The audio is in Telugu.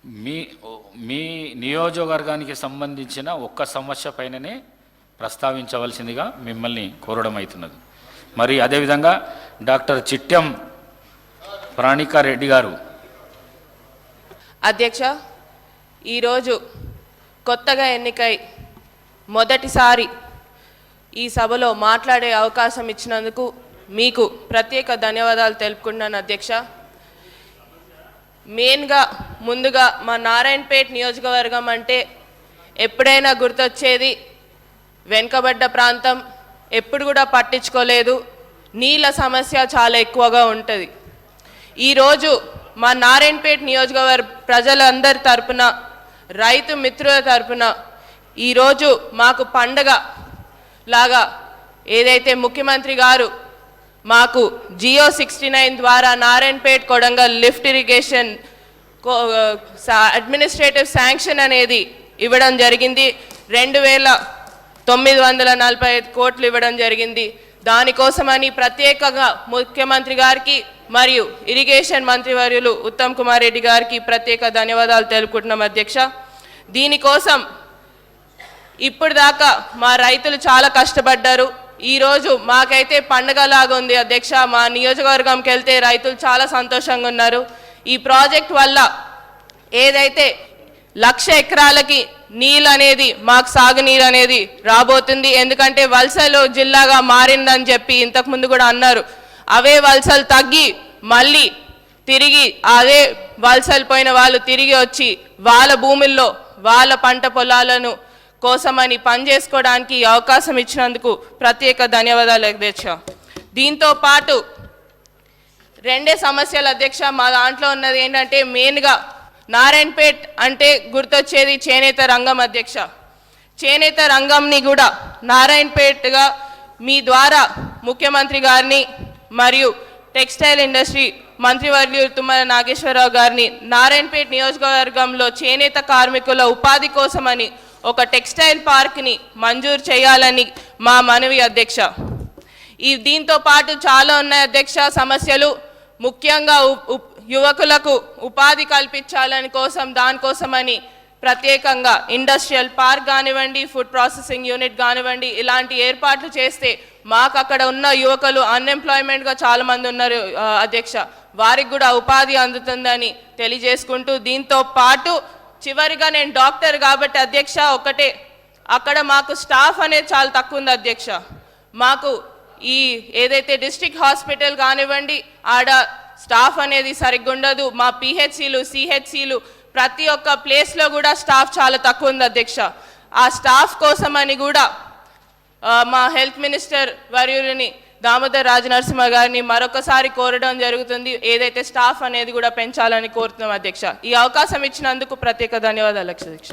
మీ మీ నియోజకవర్గానికి సంబంధించిన ఒక్క సమస్య పైననే ప్రస్తావించవలసిందిగా మిమ్మల్ని కోరడం అవుతున్నది. మరి అదేవిధంగా డాక్టర్ చిట్టెం ప్రాణికారెడ్డి గారు. అధ్యక్ష, ఈరోజు కొత్తగా ఎన్నికై మొదటిసారి ఈ సభలో మాట్లాడే అవకాశం ఇచ్చినందుకు మీకు ప్రత్యేక ధన్యవాదాలు తెలుపుకుంటున్నాను అధ్యక్ష. మెయిన్గా ముందుగా మా నారాయణపేట నియోజకవర్గం అంటే ఎప్పుడైనా గుర్తొచ్చేది వెనుకబడ్డ ప్రాంతం, ఎప్పుడు కూడా పట్టించుకోలేదు, నీళ్ళ సమస్య చాలా ఎక్కువగా ఉంటుంది. ఈరోజు మా నారాయణపేట నియోజకవర్గ ప్రజలందరి తరపున, రైతు మిత్రుల తరపున ఈరోజు మాకు పండగ లాగా ఏదైతే ముఖ్యమంత్రి గారు మాకు జియో 69 ద్వారా Narayanpet Kodangal lift irrigation administrative sanction అనేది ఇవ్వడం జరిగింది. 2,945 కోట్లు ఇవ్వడం జరిగింది. దానికోసమని ప్రత్యేకంగా ముఖ్యమంత్రి గారికి మరియు ఇరిగేషన్ మంత్రివర్యులు ఉత్తమ్ కుమార్ రెడ్డి గారికి ప్రత్యేక ధన్యవాదాలు తెలుపుకుంటున్నాం అధ్యక్ష. దీనికోసం ఇప్పుడు దాకా మా రైతులు చాలా కష్టపడ్డారు. ఈరోజు మాకైతే పండుగలాగా ఉంది అధ్యక్ష. మా నియోజకవర్గంకి వెళ్తే రైతులు చాలా సంతోషంగా ఉన్నారు. ఈ ప్రాజెక్ట్ వల్ల ఏదైతే 1,00,000 ఎకరాలకి నీళ్ళు అనేది, మాకు సాగునీరు అనేది రాబోతుంది. ఎందుకంటే వలసలు జిల్లాగా మారిందని చెప్పి ఇంతకుముందు కూడా అన్నారు. అవే వలసలు తగ్గి మళ్ళీ తిరిగి అదే వలసలు పోయిన వాళ్ళు తిరిగి వచ్చి వాళ్ళ భూముల్లో వాళ్ళ పంట పొలాలను కోసమని పనిచేసుకోవడానికి అవకాశం ఇచ్చినందుకు ప్రత్యేక ధన్యవాదాలు అధ్యక్ష. దీంతో పాటు 2 సమస్యలు అధ్యక్ష. మా దాంట్లో ఉన్నది ఏంటంటే మెయిన్గా నారాయణపేట్ అంటే గుర్తొచ్చేది చేనేత రంగం అధ్యక్ష. చేనేత రంగంని కూడా నారాయణపేట్గా మీ ద్వారా ముఖ్యమంత్రి గారిని మరియు టెక్స్టైల్ ఇండస్ట్రీ మంత్రివర్యులు తుమ్మల నాగేశ్వరరావు గారిని నారాయణపేట నియోజకవర్గంలో చేనేత కార్మికుల ఉపాధి కోసమని ఒక టెక్స్టైల్ పార్క్ని మంజూరు చేయాలని మా మనవి అధ్యక్ష. దీంతో పాటు చాలా ఉన్నాయి అధ్యక్ష సమస్యలు. ముఖ్యంగా యువకులకు ఉపాధి కల్పించాలని దానికోసమని ప్రత్యేకంగా ఇండస్ట్రియల్ పార్క్ కానివ్వండి, ఫుడ్ ప్రాసెసింగ్ యూనిట్ కానివ్వండి, ఇలాంటి ఏర్పాట్లు చేస్తే మాకు అక్కడ ఉన్న యువకులు అన్ఎంప్లాయ్మెంట్గా చాలామంది ఉన్నారు అధ్యక్ష, వారికి కూడా ఉపాధి అందుతుందని తెలియజేసుకుంటూ, దీంతో పాటు చివరిగా నేను డాక్టర్ కాబట్టి అధ్యక్ష ఒకటే, అక్కడ మాకు స్టాఫ్ అనేది చాలా తక్కువ ఉంది అధ్యక్ష. మాకు ఈ ఏదైతే డిస్ట్రిక్ట్ హాస్పిటల్ కానివ్వండి ఆడ స్టాఫ్ అనేది సరిగ్గా ఉండదు. మా పిహెచ్సిలు, సిహెచ్సిలు ప్రతి ఒక్క ప్లేస్లో కూడా స్టాఫ్ చాలా తక్కువ ఉంది అధ్యక్ష. ఆ స్టాఫ్ కోసమని కూడా మా హెల్త్ మినిస్టర్ వర్యులని దామోదర్ రాజనరసింహ గారిని మరొకసారి కోరడం జరుగుతుంది. ఏదైతే స్టాఫ్ అనేది కూడా పెంచాలని కోరుతున్నాం అధ్యక్ష. ఈ అవకాశం ఇచ్చినందుకు ప్రత్యేక ధన్యవాదాలు అధ్యక్ష.